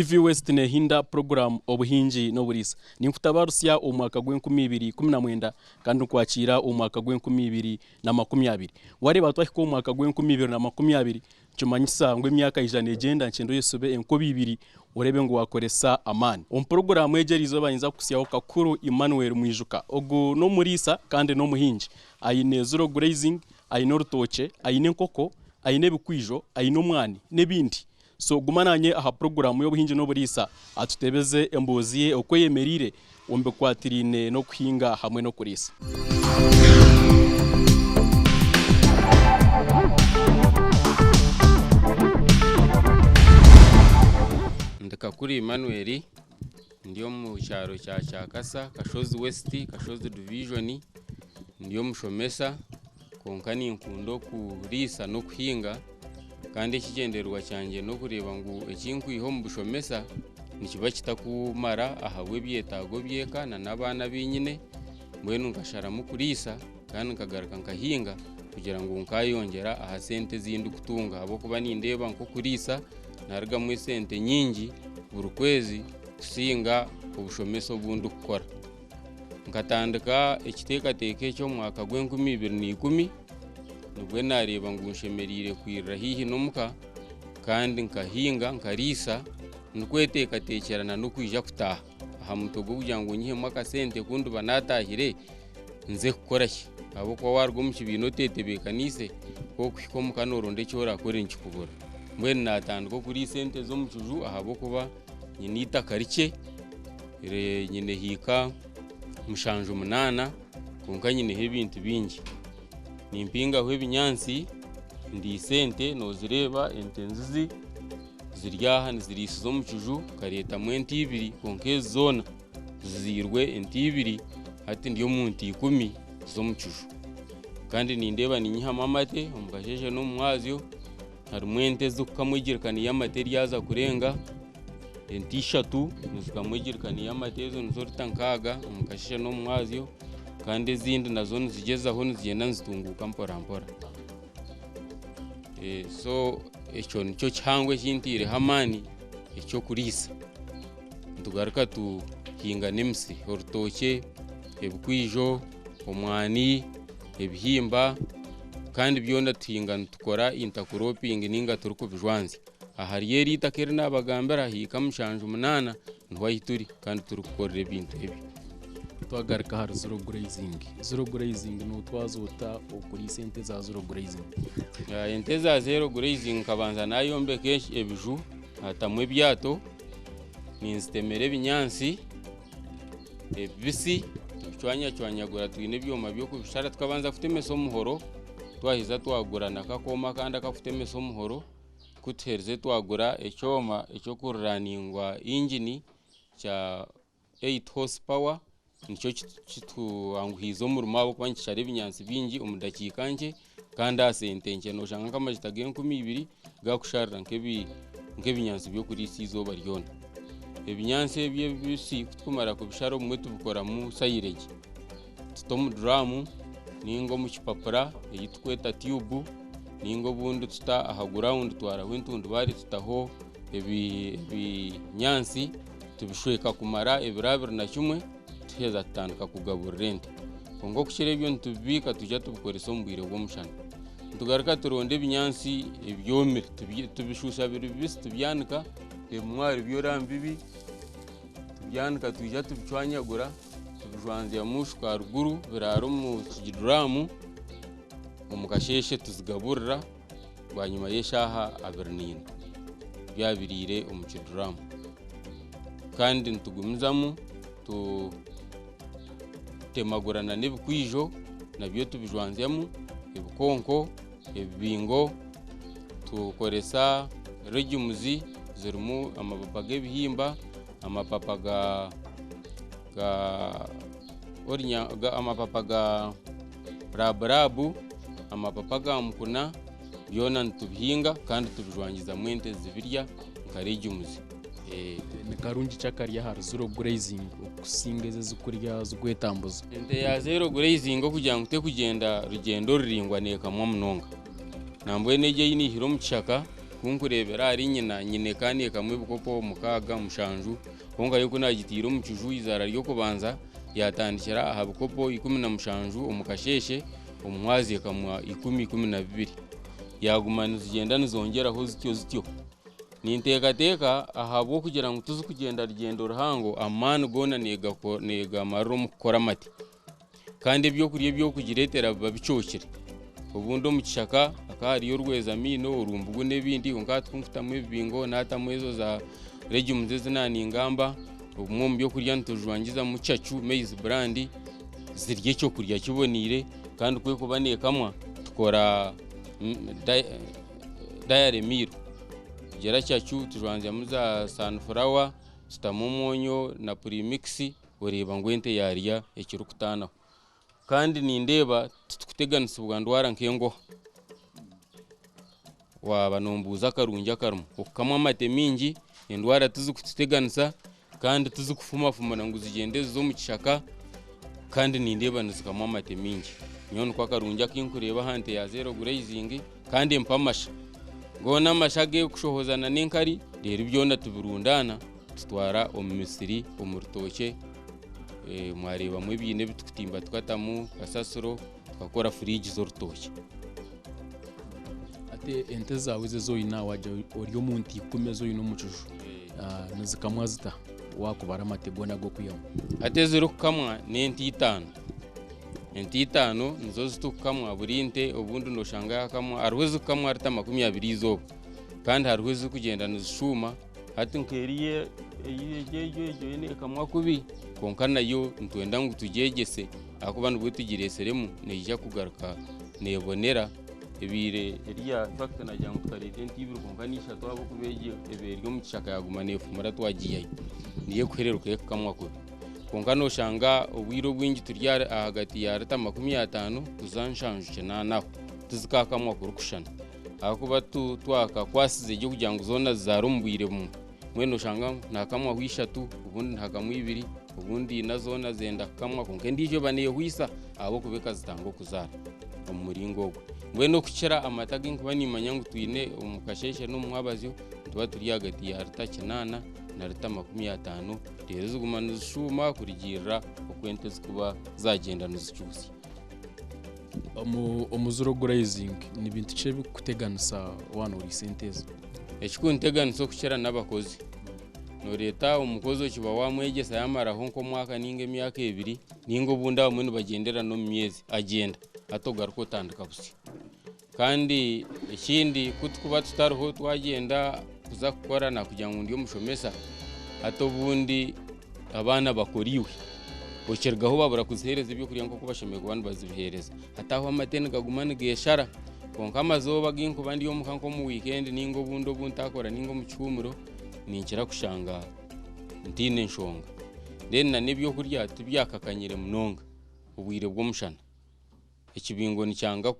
TV West nehinda program obuhingi n'oburisa ninkutabarusya omwaka gw'2019 kandi kwakira omwaka gw'2020 wareba twahika omwaka gw'2020 kimanyisa ngo emyaka ijana egenda nchendo yesube enko 2 urebe ngo wakoresa amani program ejerizo bayinza kusyaho Kakuru Emmanuel Mwijuka ogo no murisa kandi no muhingi aine Zero Grazing aine orutoke aine nkoko aine bikwijo aine omwani nebindi. So gumananye aha programu y'obuhingi n'oburisa atutebeze emboziye okweyemerire ombe kwatirine no kuhinga hamwe no kurisa. Kakuru Emmanuel ndiyo mu cyaro cya Kasa Kashozi West Kashozi Division ndiyo omubushomesa konkani nkundo kurisa no kuhinga kandi ikigenderwa cyanjye no kureba ngo ekinkwiha omubushomesa nikiba kitakumara ahabw'abaana byeka n'abana binyine mbwenu nkasharamu kurisa kandi nkagaruka nkahinga kugira ngo nkayongera aha sente zindi kutunga abo kuba nindeba nko kurisa nariga mu sente nyingi buri kwezi kusinga obushomesa obundi kukora nkatandika ekiteekateke cyo mwaka gw'2010 nubwo nareba ngo nshemerire kwirira hihi n'omuka kandi nkahinga nkarisa nkwetekatekerana no kwija kutaha aha mutogo kugira ngo nyihemu akasente kundi banatahire nze kukora ki abo kwa warwo mu kibino tetebekanise ko kwikomuka noronde cyora kore nkikubura mbwene natandika kuri sente zo mu cuju ahabo kuba nyinita karike nyine hika mushanju 8 konka nyine hebintu bingi nimpinga hwe binyansi ndi sente nozireba entenzizi ziryaha nizirisi zo mu cuju kareta mwenti 2 konke zona zirwe enti 2 hati ndiyo munti 10 zo mu cuju kandi nindeba ninyihama amate omukasheje no mwazyo hari mwente zukamwigirikani y'amate yaza kurenga enti 3 nizukamwigirikani y'amate zo nzorutankaga omukasheje no mwazyo kandi ezindi nazo nzigezaho nzigenda nzitunguka mpora mpora. So ekyo nicyo cyangwe kintire hamani ekyo kurisa ntugaruka tuhinga nemsi orutoke ebikwijo omwani ebihimba kandi byonda tuhinga ntukora intercropping ninga turukubijwanzi ahari yeri takere nabagambira hika mushanju 8 ntwayituri kandi turukorera ebintu ebi twagaruka hari Zero Grazing. Zero Grazing no twazota okuri sente za Zero Grazing. Ente za Zero Grazing kabanza nayombe kenshi ebiju atamwe byato ninzitemere binyansi ebisi twanyagura twine byoma byo kubishara twabanza kutemesa omuhoro twahiza twagura nakakoma kandi akafutemesa omuhoro kutereze twagura ecyoma ekyo kuraningwa engine cya 8 horsepower nicyo kituanguhizo muruma abo kwa nchare ebinyansi bingi omudakika nje kandi asente nje no shanga kamajita g'20 gakusharira nk'ebinyansi byo kurisizo baryona ebinyansi ebye bisi kutumara kubisharo mwe tubikora mu sayirege tutomu drum ningo mu kipapura eyitweta tube ningo bundi tuta aha ground twara wintundu bari tutaho ebinyansi tubishweka kumara ebirabir na kimwe heza tandika kugaburira ente kongo kushire ebyo ntubika tujya tubikoresa ombwire bw'omushana ntugaruka turonde ebinyansi ebyomire tubishusha bibisi tubyanika ebimwari byorambibi tubyanika tujya tubicwanyagura tubijwanzya mushuka haruguru biraro mu kigiduramu omukasheshe tuzigaburira rwanyuma y'eshaha 2 byabirire omukiduramu kandi ntugumizamu temagurana n'ebikwijo nabyo tubijwanzyamu ebikonko ebibingo tukoresa legumes zirimu amapapa g'ebihimba amapapa amapapa ga rabrabu amapapa ga mukuna byona ntubihinga kandi tubijwangiza mwente zibirya nka legumes Nikarungi chakarya hari Zero Grazing okusingeze zikurya zugwetambuza ente ya Zero Grazing kugira ngo te kugenda rugendo ruringwa neka mu munonga nambwe neje yini hiro mukishaka kunkurebera ari nyine kandi kamwe bukopo mukaga mushanju konga yuko nagitira mu kiju izara ryo kubanza yatandikira ahabw'abukopo 17 omukasheshe omwazi kamwa 10-12 yagumana zigenda nizongeraho zityo nintekateka ahabwo kugira ngo tuzi kugenda rugendo ruhango amani gona nega marro mukora mati kandi byo kuriye byo kugiretera babicokere ubundo mu kishaka akari yo rwezamino urumbugu nebindi nkatwumfutamwe bingo natamwezo za regium zezinani ingamba umwe byo kurya ntujwangiza mu cyacu maize brand zirye cyo kurya kibonire kandi kwe kubanekamwa tukora diary meal gera cyacu tujwanze muza sunflower sitamumonyo na premix ureba ngwente yariya ekirukutana kandi nindeba tukuteganisa ubwandwara nkengo waba nombuza karunja karumu ukamwa amate mingi endwara tuzukuteganisa kandi tuzukufuma ngo zigende zo mu kishaka kandi nindeba nizikamwa amate mingi nyon kwa karunja kinkureba hante ya Zero Grazing kandi mpamasha ngona amashage kushohozana nenkari rero byona tubirundana tutwara omumisiri omurutoke mwareba mwe bine bitukutimba tukatamu kasasuro tukakora fridge zo rutoke ate ente zawe zoyina waje oriyo munti kumezo yino mucuju nizikamwa zita wakubara amategona go kuyamo ate zero kukamwa nenti 5 enti 5 nizo zitukamwa burinte obundu ndoshanga yakamwa arwezo kamwa arita 20 zo kandi harwezo kugenda nizishuma hati nkeriye yeje ne kamwa kubi konkana yo ntwenda ngo tugegese akubantu bwe tugireseremu nejya kugaruka nebonera ebire eriya fact na jangu karete ntibiri konkanisha twabo kubeje eberyo mu kishaka yaguma nefumara twagiye niye kuhereruka kamwa kubi konkano shanga obwiro bwingi turyara hagati ya rata 50 tuzanshanjuje naho tuzikakamwa kurukushana akuba twaka kwasize cyo kugira ngo zona zarumbwire mu mweno shanga nakamwa hwishatu ubundi ntakamwa 2 ubundi nazona zenda kamwa konke ndijo bane hwisa abo kubeka zitango kuzara umuringo gwe mweno kuchera amatagi nkuba nimanya ngo twine umukasheshe no mwabazyo tuba turi hagati ya rata 8 na rata 50 rero zigumana zishuma kurigira okwente zikuba zagenda nuzicusi Zero Grazing ni bintu cyo kuteganisa wana uri senteze ekikunteganisa kuchera nabakozi no leta umukozi kiba wamwegesa yamaraho nko mwaka ninge myaka 2 ningo bunda bamwe bagendera no myezi agenda atogaruka utandika busi kandi ikindi kutukuba tutariho twagenda kuza gukora na kugira ngo ndiyo mushomesa ato bundi abana bakoriwe bokergaho babura kuzihereza ibyo kuriya nko kubashemeye kubantu bazibihereza hataho amatene gagumana geshara konka amazoba ginko bandi yo mukanko mu weekend ningo bundo buntakora ningo mu cyumuro ninkira kushanga ndine nshonga na nebyo kurya tubyakakanyire munonga ubwire bwo mushana ekibingo ni cyanga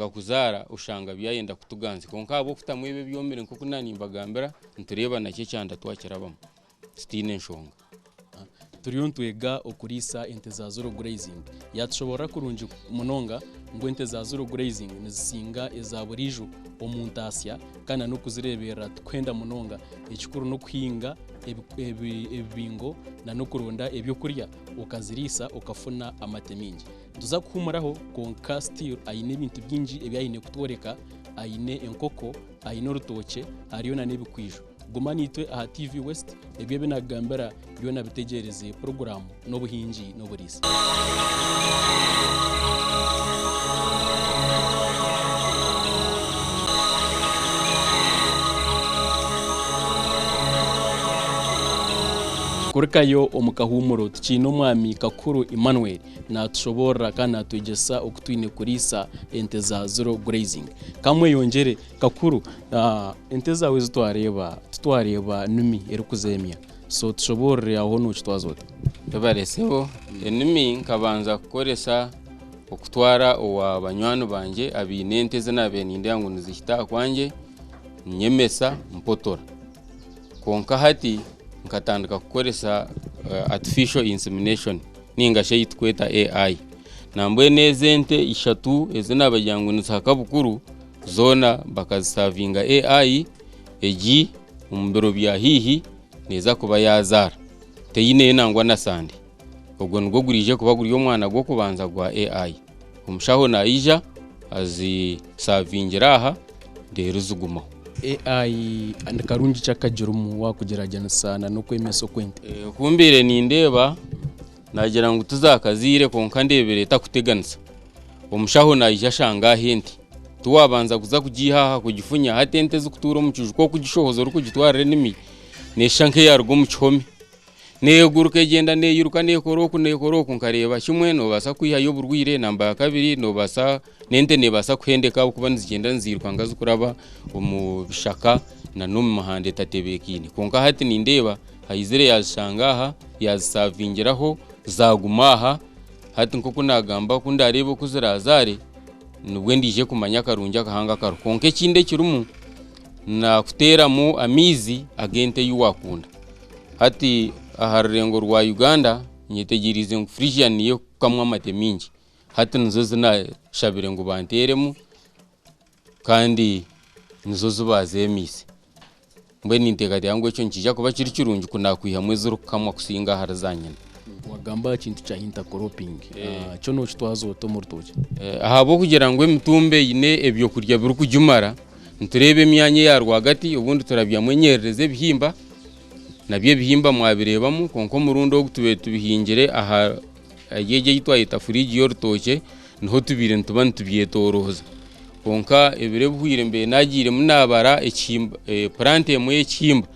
kuzara ushanga byayenda kutuganze konka abo kutamwebe byomere nko kunanimbagambira ntureba nake cyanda twakirabamo stine nshonga turiyo ntwega okurisa ente za Zero Grazing yatshobora kurunji munonga ngo ente za Zero Grazing nizisinga ezaburijo omuntasya kana no kuzirebera twenda munonga ekikuru no kuhinga ebingo na no kurunda ebyo kurya ukazirisa ukafuna amatemingi tuza kuhumuraho konka still aine bintu byinji ebyayine kutworeka aine enkoko aine rutoke ariyo na nebikwijo gumanitwe aha TV West ebyo binagambara byo nabitegereze program n'obuhingi n'oburisi kurikayo omukahumuro tukino mwami Kakuru Emmanuel natushobora kana tugesa okutwine kurisa ente za Zero Grazing kamwe yongere Kakuru ente zawe tutwareba numi erukuzemya so tushobora aho no kitwazote baresebo enimi nkabanza kukoresa okutwara owa banywano banje abine ente zinabe ninde yangu nizihita kwanje nyemesa mpotora konka hati nkatandika kukoresa artificial insemination ninga sheyitkweta AI nambwe nezente ishatu ezinabajyangu nisaka bukuru zona bakazisavinga AI egi omumbiro bya hihi neza kuba yazara teyine nangwa na sande ubwo nubwo gurije kuba guri omwana gwo kubanza gwa AI omushaho naija azisavingira aha rero zugumaho AI andikarungi cyakagirumu wakugeragena sana no kwemeso kwente kumbire nindeba nagira ngo tuzakazire konka ndebere takuteganisa omushaho naija shanga henti tuwabanza kuza kugihaha kugifunya hatente zukutura mu kijuko ko kugishohoza uri kugitwara nimi neshanke yarwo mu kihome neguruke genda neyiruka nekoroku nkareba kimwe no basa kwihayo burwire namba ya kabiri no basa nente nebasa kuhendeka kuba nzigenda nziruka ngazukuraba omubishaka na no mu mahande tatebekine konka hati nindeba hayizire yazishangaha yazisavingiraho zagumaha hati nkoko nagamba kundareba kuzirazare nubwo ndije kumanya karunja kahanga karo konke kinde kirumu na kuteramo amizi agente yuwakunda hati aharengo rwa Uganda nyitegirize ngo Frisian niyo kamwa mate mingi hati nizo zina shabire ngo banteremu kandi nizo zubazemise mbwe nintegati yangu cyo nkija kuba kiri kirungi kunakwiha mwezuru kamwa kusinga harazanyana wagamba kintu cha intercropping cyo no kitwazo to mu rutoke ahabo kugira ngo emitumbe ine ebyo kurya biri kujumara nturebe myanye ya rwagati ubundi turabyamwenyereze bihimba nabye bihimba mwabirebamo konko murundo gutube tubihingire aha yeje yitwa itafuriji yo rutoke niho tubire ntubane tubyetoroza konka ebire buhire mbe nagire munabara ekimba plante mu ekimba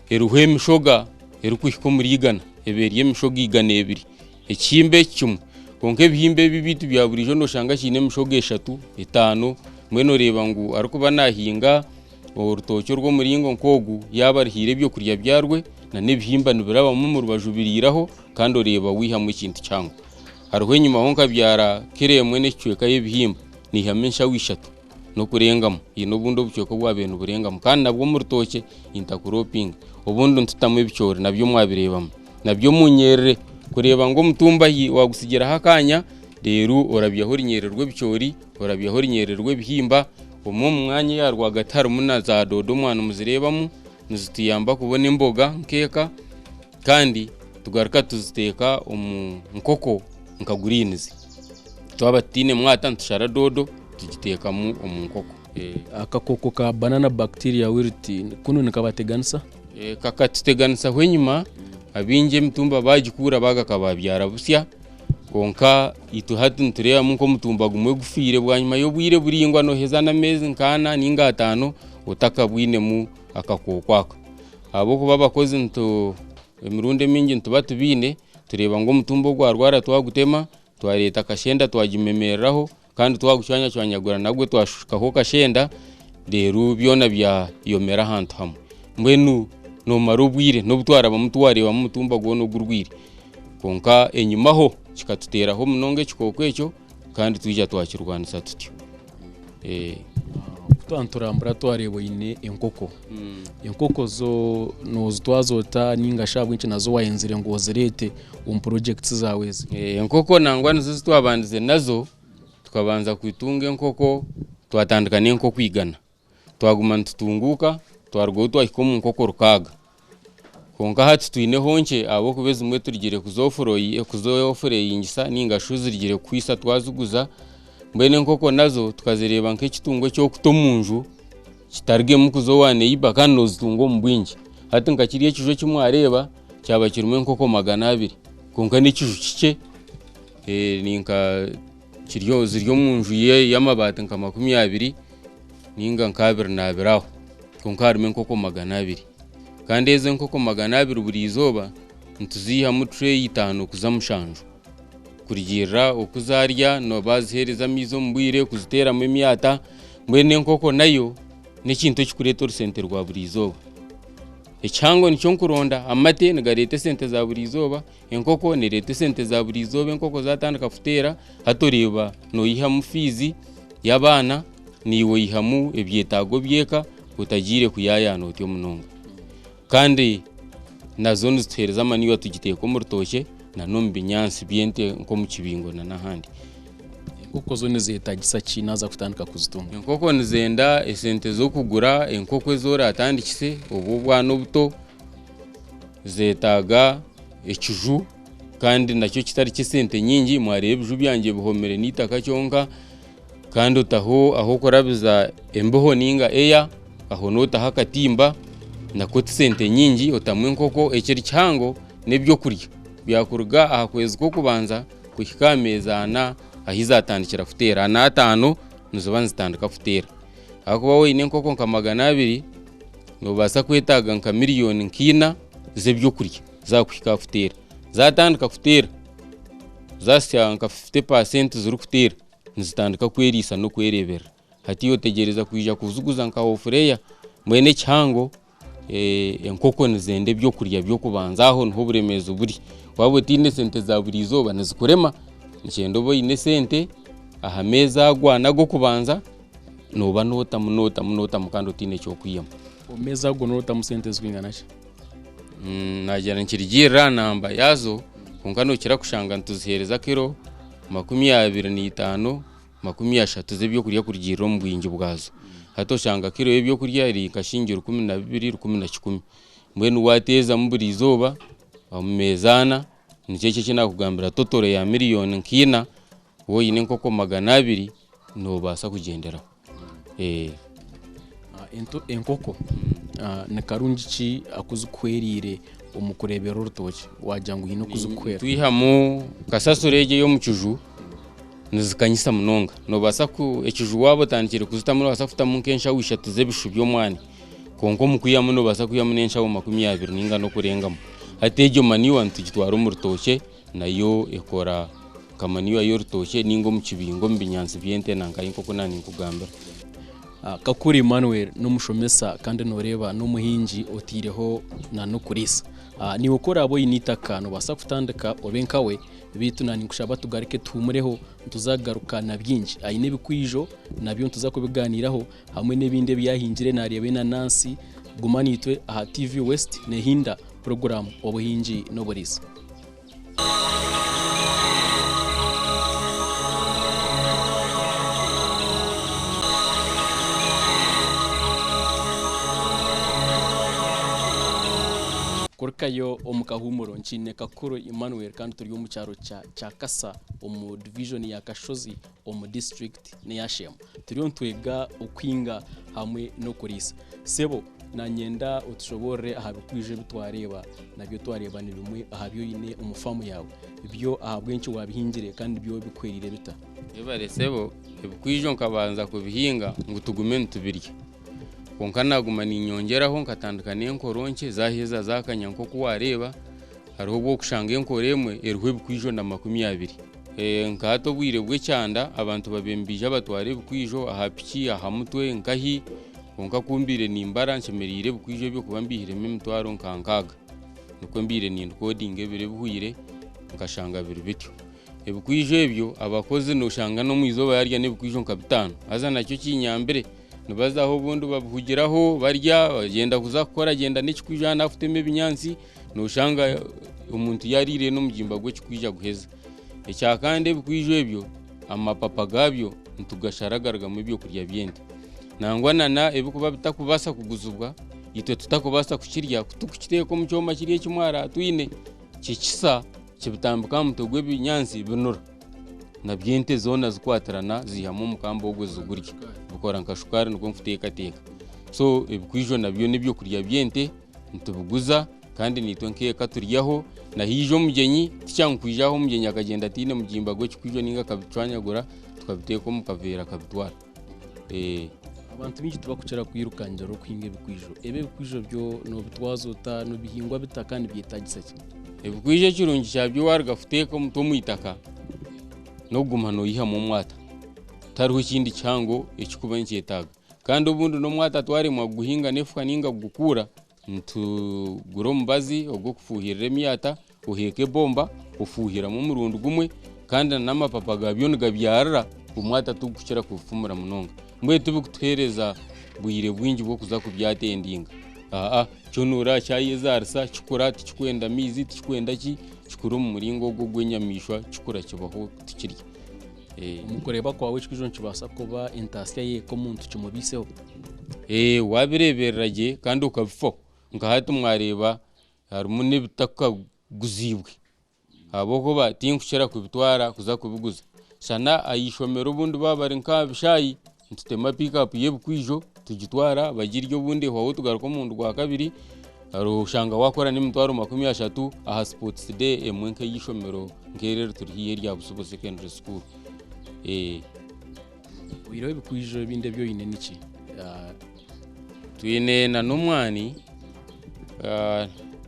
eruhwe mishoga erukwiko murigana eberiye mishoga igana ebiri ekimbe kimwe konke bihimbe bibitu bya burijo no shanga kine mishoga 3 5 mweno reba ngo arikuba nahinga urutoke rwo muringo nkogu yabarihire byo kurya byarwe na nebihimba nibiraba mu rubajubiriraho kandi oreba wiha mu kintu cyango harwe nyuma honka byara kiremwe n'ecweka y'ebihimba ni hamensha wishatu no kurengamo ino bundo bucyoko bwabenu burengamo kandi nabwo mu rutoke intercropping ubundo ntutamwe bicyore nabyo mwabirebamo nabyo munyerere kureba ngo mutumba wagusigira hakanya rero orabyahora inyererwe bicyori orabyahora inyererwe bihimba mu mwanya yarwa gataro muna za dodo mwana muzirebamo nizitiyamba kubona imboga nkeka kandi tugaruka tuziteka nkoko nkagurinizi twabatine mwata ntushara dodo tugiteka mu nkoko akakoko ka banana bacteria wilt kuno nikabateganisa kakatuteganisa hwenyuma abinje mtumba bagikura bagakababyara busya konka ituhati ntureya munko mutumba gumwe gufire bwanyuma yo bwire buringwa no heza na mezi nkana ninga 5 utakabwine mu akakokwaka abo kuba bakoze nto emirunde mingi ntubatubine tureba ngo mutumba gwarwara twagutema twareta kashenda twagimemeraho kandi twagucyanya cyanyagura nagwe twashukaho kashenda rero byona bya yomera hantu hamwe mbwenu no marubwire no butwara bamutware wa mutumba gono gurwire konka enyumaho kikatuteraho munonge kikoko ekyo kandi twija twakirwanisa tutyo twanturambura twarebo ine enkoko enkoko zo no zitwazota ninga shabwe nki nazo wayenzire ngo zirete projects zaweze enkoko nangwa nizo twabandize nazo tukabanza kwitunga enkoko twatandikana enkoko igana twaguma ntutunguka twargo twahikomu enkoko rukaga konka hati twine honke abo kubeza umwe turigire kuzoforoyi yingisa ninga shuzirigire kwisa twazuguza mbene nkoko nazo tukazireba nk'ekitungo cyo kutomunju kitarge mu kuzowane yiba kandi zitungo mbwingi hati nkakiriye kijo kimwareba cyaba kirumwe nkoko 200 konka n'ikiju kike ninka kiryo ziryo munju y'amabati nka 20 ninga nkabiri nabiraho konka harumwe nkoko 200 kandi eze nkoko 200 buri izoba ntuziha mu tray 5 kuza mushanju kurigira okuzarya no bazihereza mizo mbwire kuzitera mu myata mwene nkoko nayo n'ikintu kikureta urusente rwa buri izoba ecyango nicyo nkuronda amate nigarete sente za buri izoba enkoko ni rete sente za buri izoba enkoko zatandika futera hatoreba no yiha mu fizi y'abana niwo yihamu ebyetago byeka utagire kuyayana otyo munonga kandi nazo nzitereza maniyo tugiteko mu rutoke na no mbinyansi byente nko mu kibingo na nahandi enkoko zo nizetaagisa ki naza kutandika kuzitunga? Enkoko nizenda esente zo kugura enkoko ezora atandikise obu bwana obuto zetaaga ekiju kandi nakyo kitari kisente nyingi. Mwareba ebiju byanje bihomere n'itaka kyonka kandi otaho aho kurabiza embeho ninga eya aho notaho akatimba nako sente nyingi otamu enkoko ekiri kihango n'ebyo kurya byakuruga aha kwezi ko kubanza kuhika amezi 4 ahizatandikira kuteera 5 nizoba nzitandika kuteera. Akuba woine enkoko nka 200 nobasa kwetaaga nka miliyoni 4 z'ebyo kurya zakuhika kuteera. Zatandika kuteera zasya nka 50% ziri kuteera nizitandika kweriisa no kwerebera. Hati otegereza kuija kuzuguza nka ofureya mwene kihango enkoko nizende ebyo kurya byo kubanza aho niho buremezo buri. Waba otine sente za buri izoba nizikurema nikyenda oba oine sente aha meza agwana go kubanza noba notamu kandi otine ekyokwiyama. Omeza ago notamu sente zingana ki? Nagira nkirigirira namba yazo konka nokira kushanga ntuzihereza kiro 25 30 z'ebyo kurya kurigirira omu bwingi bwazo. Hato shanga kiro ebyo kurya eri kashingiro 12 11 mbwenu wateza mu buri izoba amezana nikyekyo kinakugambira totoro ya miliyoni 4 woine enkoko 200 nobasa kugenderaho. Enkoko ni karungi ki akuzikwerire omukurebera orutoki wagira ngu hino kuzikwera? Twihamu kasasurege yo mukiju nizikanyisa munonga nobasa ku ekiju wabo tandikire kuzitamu nobasa kufitamu nk'enshaho 3 z'ebishu by'omwani konko mukuyamu nobasa kuyamu n'enshaho 20 ninga no kurengamu. Hati egyo maniwa ntugitwara mu rutoke nayo ekora kamaniwa y'orutoke ningo mu kibingo mu binyansi byente nanka enkoko nani nkugambira. Kakuru Emmanuel n'omushomesa kandi noreba n'omuhingi otireho na no kurisa. Niwe ukora abo initaka nobasa kutandika obenkawe bitu nani kushaba tugarike tuhumureho tuzagaruka na byinji aine bikwijo nabyo tuzakubiganiraho hamwe n'ebinde byahingire narebe na Nancy gumanitwe aha TV West nehinda program obuhingi n'oburisa. Korkayo omukahumuro nchine Kakuru Emmanuel kandi turi mu cyaro cya Kasa omu division ya Kashozi omu district ne Yashema. Turiyo ntwega okwinga hamwe no kurisa. Sebo na nyenda utushobore ahabikwije bitwareba nabyo twareba ni bimwe ahabyo yine umufamu yawe ibyo ahabwenci wabihingire kandi byo bikwerire bita. Ebare sebo ebikwijo nkabanza kubihinga ngo tugume ntubirye. Konka naguma ninyongeraho nkatandika n'enkoronke zaheza zakanya nko kuwareba hariho bwo kushanga enkoro emwe eriho ebikwijo na 20. Nkato bwire bw'ecyanda abantu babembije abatware ebikwijo aha piki aha mutwe nkahi konka kumbire nimbara nchemerire ebikwijo byo kuba mbihiremo emitwaro nkankaga nuko mbire ni coding ebire buhire nkashanga biri bityo. Ebikwijo ebyo abakozi no shanga no mwizoba yarya n'ebikwijo nka 5 aza nakyo kinyambere nubazaho bundu babuhugiraho barya bagenda kuza gukora agenda n'ikikwijana afuteme ebinyansi no shanga umuntu yarire no mugimba gwe kikwija guheza. Ekya kandi ebikwijo ebyo amapapa gabyo ntugasharagarga mu byo kurya byende nangwana na ebikuba bitakubasa kuguzubwa itwe tutakubasa kukirya kutukiteko mu cyoma kiriye kimwara twine kikisa kibitambika mu togwe binyansi binura na byente zona zikwatarana zihamo mukambo ogwe zugurya bukora nka shukari nuko mfuteka teka. So ebikwijo nabyo nibyo kurya byente ntubuguza kandi nitwe nkeka turyaho na hijo mugenyi ticyangukwijaho mugenyi akagenda tine mugimba gwe kikwijo ninga kabitwanyagura tukabiteko mu kavera kabitwara. Abantu bingi tubakucera kwirukangira ro kwinga ebikwijo bikwijo byo no bitwazota no bihingwa bitakandi byetagisa ki? Ebikwijo kirungi cyabyo warga futeka muto muitaka no gumano yiha mu mwata tariho ikindi cyango ekikuba ncyetaga kandi ubundi no mwata twari mu guhinga nefuka ninga gukura ntuguro mbazi ogwo kufuhirira emyata uheke bomba ufuhira mu murundo gumwe kandi n'amapapa gabyo ngabyarara umwata tugukira kufumura munonga mwe tubikutereza buyire bwingi bwo kuza kubyatendinga. Cyonura cyayezarsa kikura tikwenda mizi tikwenda ki kikuru mu muringo gwo gwenyamishwa kikura kibaho tikirya. umukureba kwawe kijo nkibasa kuba intasiya ye ko muntu kimubiseho wabirebereraje kandi ukabifo nka hatu mwareba harimo n'ibitaka guzibwe abo ko batinkushera kubitwara kuza kubiguza sana ayishomero ubundi babari nka bishayi ntutema pick up yebukwijo tugitwara bagiryo bundi ho tugaruka mu ndu gwa kabiri arushanga wakora n'imitwaro 30 aha sports day emwenke yishomero ngerero turiye rya busubo secondary school wiro bikwijo binde byo ine niki twine na numwani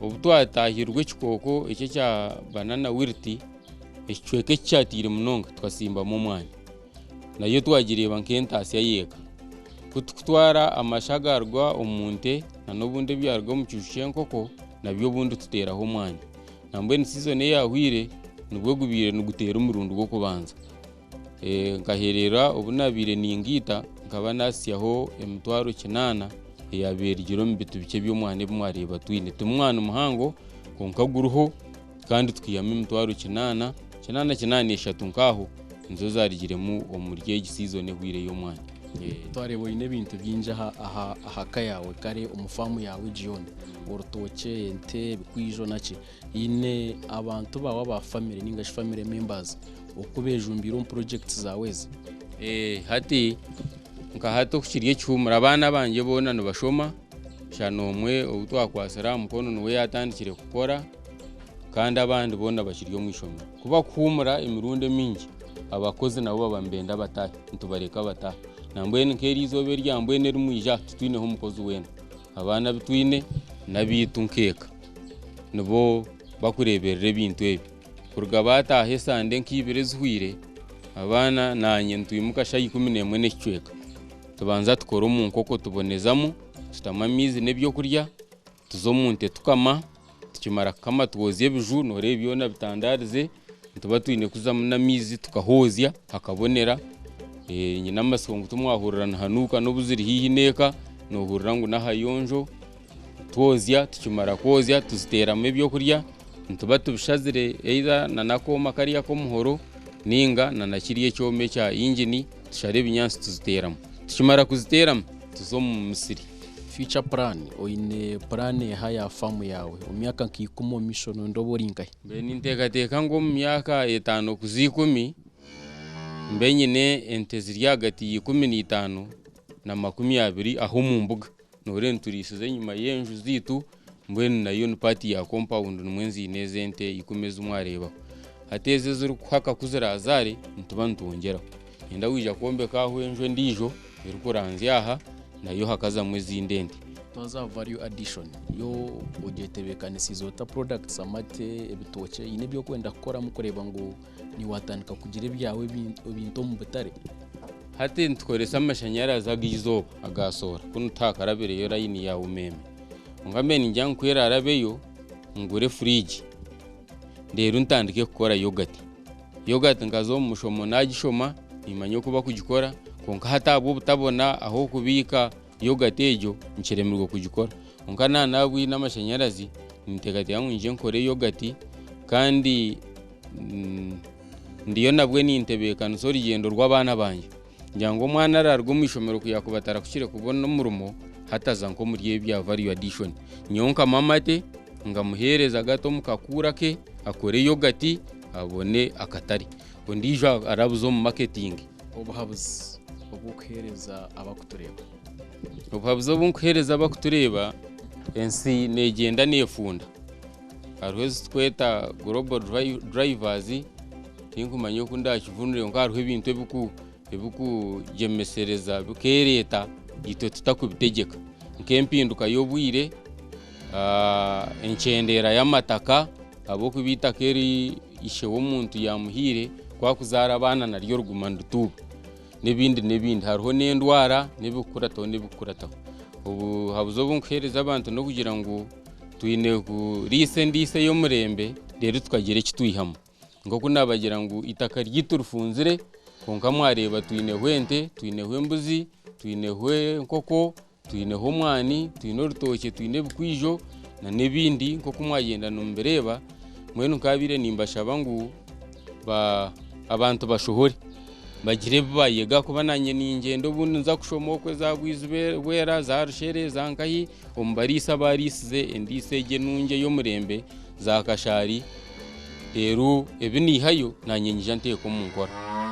ubutwatahirwe kikoko icyo cya banana wirti icweke cyatire munonga twasimba mu mwanya nayo twagiriye bankentasi yeka kutwara amashagarwa omunte na nobundi byarwa mu cyushenkoko nabyo bundi tuteraho mwanya nambwe ni season yahwire nubwo gubire nugutera umurundo go kubanza ngaherera ubunabire ningita nkaba nasiyaho emitwaro kinana yaberigiro mbitu bice by'umwana bumwareba twine tumwana umuhango konkaguruho kandi twiyama emitwaro kinana eshatu nkaho inzo zarigiremu omurye season hwire yo mwana twarebo ine bintu byinje aha kayawe kare umufamu yawe Gion urutoke ente bikwijo naki ine abantu bawa ba family ninga family members okubejumbira projects zaweze hati nka hato kushiriye cyumura abana banje bona no bashoma cyano umwe ubutwakwasara mukono nuwe yatandikire gukora kandi abandi bona bashiriye mu ishomero kuba kumura imirunde mingi abakozi nabo babambenda batahe ntubareka batahe nambwe nkeri izobe ryambwe nerumwija tutwine ho mukozi wena abana bitwine nabitu nkeka nubo bakureberere bintu ebi kurga batahe sande nkibire zhwire abana nanye ntwimuka shayi 11 n'icweka tubanza tukora mu nkoko tubonezamo tutamamizi nebyo kurya tuzomunte tukama tukimara kama tuwozie biju nore byona bitandarize tuba twine kuzamu namizi tukahozya hakabonera nyina amasongo tumwahurana hanuka n'obuziri hihi neka nohurira ngo nahayonjo twozya tukimara kozya tuziteramo ibyo kurya tuba tubishazire either na nakoma kariya ko muhoro ninga na nakiriye cyome cya engine tushare binyansi tuziteramo tukimara kuziteramo tuzo mu Misiri future plan oine plan haya famu yawe umyaka nkikumo mission ndoboringaye mbe nintekateka ngo mu myaka 5 kuzikumi mbe nyine ente ziri hagati y'15 na 20 aho mu mbuga nore nturisize nyuma yenju zitu mbe nayo ni party ya compound n'umwenzi ineze ente ikomeza umwareba hateze zuru kwaka kuzirazare ntuba ntongera yenda wija kombe kaho enjo ndijo irikuranzi aha nayo hakaza mwezi indende toza value addition yo ugetebekanisizo ta products amate ebitoke ine byo kwenda gukora mukoreba ngo ni watandika kugira ibyawe bintu mu butare hate ntukoresa amashanyarazi agizoba agasora kuno takarabere yo line ya umeme ngamene njya nkwera arabeyo ngure fridge ndero ntandike gukora yogurt ngazo mushomo nagishoma imanyo kuba kugikora konka hatabo butabona aho kubika yogurt ejo nceremerwa kugikora konka nabwi n'amashanyarazi nitegati yangu nkore yogurt kandi ndiyo nabwe nintebekana so rigendo rw'abana banje njango mwana ararwo mwishomero kuyakubatara kushire kubona umurumo hataza nko muri bya value addition nyonka mamate ngamuhereza gato mukakura ke akore yogurt abone akatari ondijo arabuzo mu marketing obuhabuzi obukuhereza abakutureba obuhabuzo bunkuhereza abakutureba ensi negenda nefunda arweze tweta global drivers tinkumanyo kunda kivunire nkarwe ibintu ebuku jemesereza bukereta ito tutakubitegeka nkempinduka yobwire enchendera y'amataka abo kubita keri ishewo muntu yamuhire kwa kuzara abana naryo rugumandutu nebindi hariho n'endwara nebukurato ubu habuzo bunkereza abantu no kugira ngo twine ku ndise yo murembe rero tukagire kituyihamo ngo kunabagira ngo itaka ryiturufunzire konka mwareba twine hwente twine hwembuzi twine hwe nkoko twine homwani twine rutoke twine bukwijo na nebindi nko kumwagenda numbereba mwenu kabire nimbashaba ngo abantu bashohore bagire bayega kuba nanye n'ingendo bundi nza kushomokwe za bwizwera za rushere za nkayi ombarisa barisize endisege nunge yo murembe za kashari rero ebini hayo nanyenyija nteko mu nkora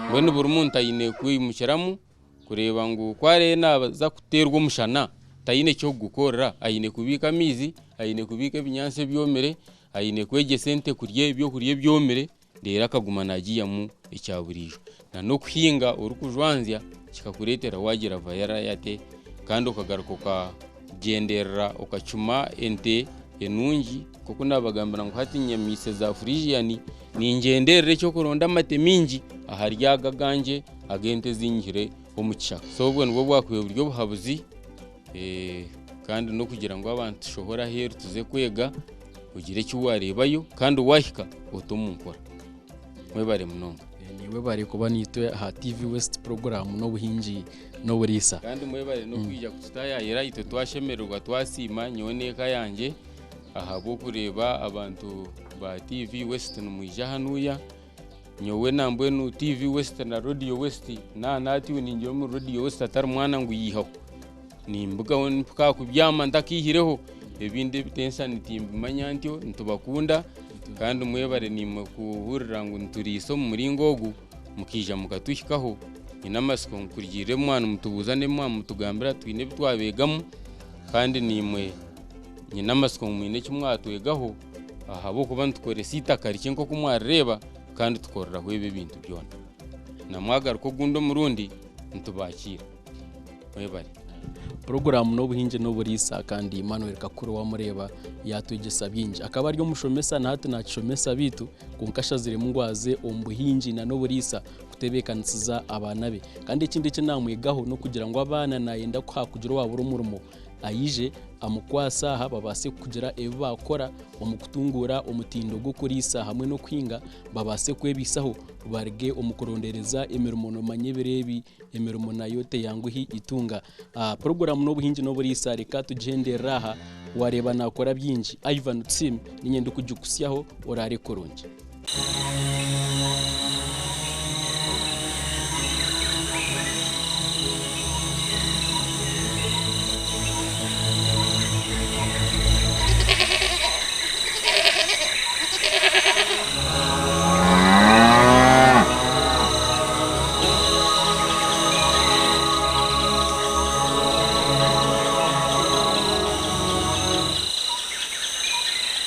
mbone buri muntu ayine kwimukiramu kureba ngo kware naza kuterwa umushana tayine cyo gukora ayine kubika amizi ayine kubika ibinyanse byomere ayine kwege sente kurye ibyo kurye byomere rero akaguma nagiye mu icyaburijo na no kuhinga urukujwanzya kikakuretera wagira vayara yate kandi ukagaruka ukagenderera ukacuma ente enungi kuko nabagambira ngo hati nyamise za Frisian ni ingenderere cyo kuronda amate mingi aharyaga ganje agente zinyire omucyaka so ubwo nibwo bwakwiye buryo buhabuzi kandi no kugira ngo abantu shohora heru tuze kwega ugire cyo warebayo kandi wahika utumunkora mwebare munonga niwe bari kuba nitwe ha TV West program no buhinji no burisa kandi mwebare no kwija kutayayira ito twashemererwa twasima nyoneka yanje ahabo kureba abantu ba TV West no mwija hanuya nyowe nambwe no TV West na Radio West na nati ninjye mu Radio West atari mwana ngo yiho ni mbuga wonpuka kubyama ndakihireho ebinde bitensa nitimba manyantyo ntubakunda kandi mwebare ni kuburira ngo nturiso mu muringogu mukija mukatushikaho inamasiko nkurigire mwana mutubuzane mwana mutugambira twine bitwabegamu kandi nimwe nyinamasiko mwine cyumwatwegaho ahabo kuba ntukore sita karike nko kumwareba kandi tukorera hwebe bintu byona namwagaruko gundo murundi ntubakira mwebare program no buhinje no burisa kandi Emmanuel Kakuru wa mureba yatugesa byinji akaba ari omushomesa na hati nakishomesa bitu kunkasha zire mungwaze ombuhinji na no burisa kutebekanisiza abana be kandi ikindi cyo namwigaho no kugira ngo abana nayenda kwa kugira wabura umurimo ayije amukwasa haba base kugira ebe bakora omukutungura omutindo go kurisa hamwe no kwinga babase kwebisaho barge omukorondereza emirimo no manyeberebi emirimo nayote yanguhi itunga program no buhinji no burisa reka tugende raha wareba nakora byinji Ivan Tsim ninyende kujukusyaho orare koronje